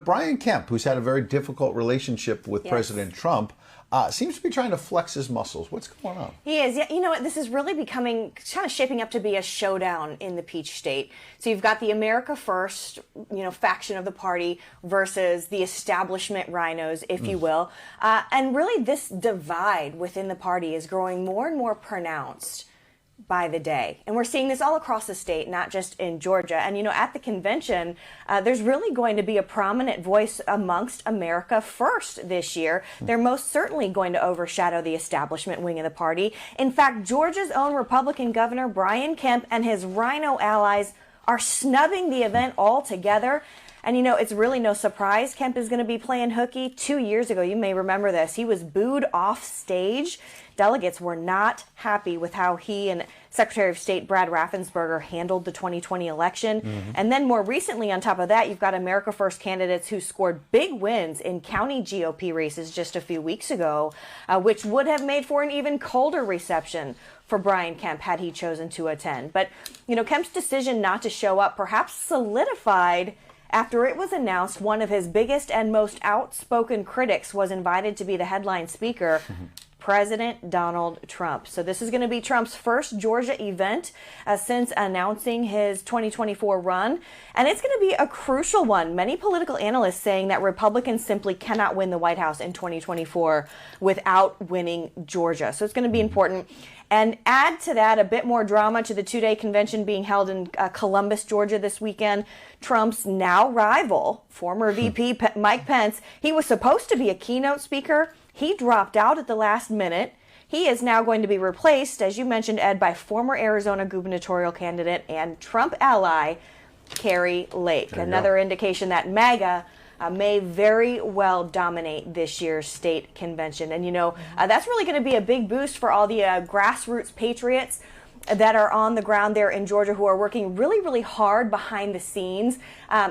Brian Kemp, who's had a very difficult relationship with President Trump, seems to be trying to flex his muscles. What's going on? He is. Yeah, you know what? This is really becoming, kind of shaping up to be a showdown in the Peach State. So you've got the America First, faction of the party versus the establishment RINOs, if you will. And really this divide within the party is growing more and more pronounced by the day. And we're seeing this all across the state, not just in Georgia. And, at the convention, there's really going to be a prominent voice amongst America First this year. They're most certainly going to overshadow the establishment wing of the party. In fact, Georgia's own Republican governor, Brian Kemp, and his RINO allies are snubbing the event altogether. And, it's really no surprise Kemp is going to be playing hooky. 2 years ago, you may remember this, he was booed off stage. Delegates were not happy with how he and Secretary of State Brad Raffensperger handled the 2020 election. And then more recently, on top of that, you've got America First candidates who scored big wins in county GOP races just a few weeks ago, which would have made for an even colder reception for Brian Kemp had he chosen to attend. But, Kemp's decision not to show up perhaps solidified after it was announced one of his biggest and most outspoken critics was invited to be the headline speaker, President Donald Trump. So this is going to be Trump's first Georgia event since announcing his 2024 run. And it's going to be a crucial one. Many political analysts saying that Republicans simply cannot win the White House in 2024 without winning Georgia. So it's going to be important. And add to that a bit more drama to the two-day convention being held in Columbus, Georgia this weekend. Trump's now rival, former VP Mike Pence, he was supposed to be a keynote speaker. He dropped out at the last minute. He is now going to be replaced, as you mentioned, Ed, by former Arizona gubernatorial candidate and Trump ally, Kari Lake. Another indication that MAGA may very well dominate this year's state convention. And, that's really going to be a big boost for all the grassroots patriots that are on the ground there in Georgia who are working really, really hard behind the scenes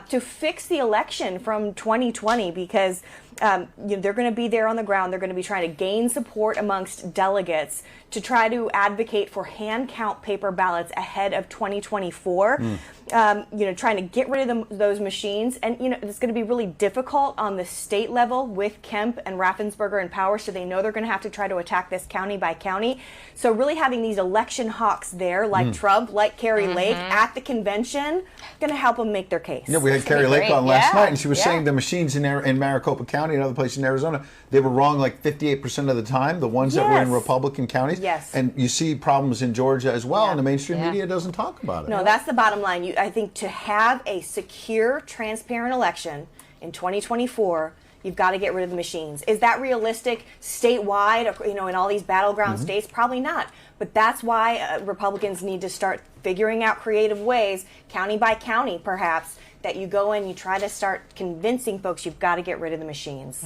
to fix the election from 2020 because they're going to be there on the ground. They're going to be trying to gain support amongst delegates to try to advocate for hand count paper ballots ahead of 2024. Trying to get rid of those machines. And, it's going to be really difficult on the state level with Kemp and Raffensperger in power. So they know they're going to have to try to attack this county by county. So really having these election hawks there, like Trump, like Kari Lake at the convention, going to help them make their case. Yeah, we had Kari Lake on last night, and she was saying the machines in Maricopa County and other places in Arizona, they were wrong like 58% of the time, the ones that were in Republican counties. And you see problems in Georgia as well, and the mainstream media doesn't talk about it. No, that's the bottom line. I think to have a secure, transparent election in 2024, you've got to get rid of the machines. Is that realistic statewide, in all these battleground states? Probably not. But that's why Republicans need to start figuring out creative ways, county by county perhaps, that you go in, you try to start convincing folks you've got to get rid of the machines.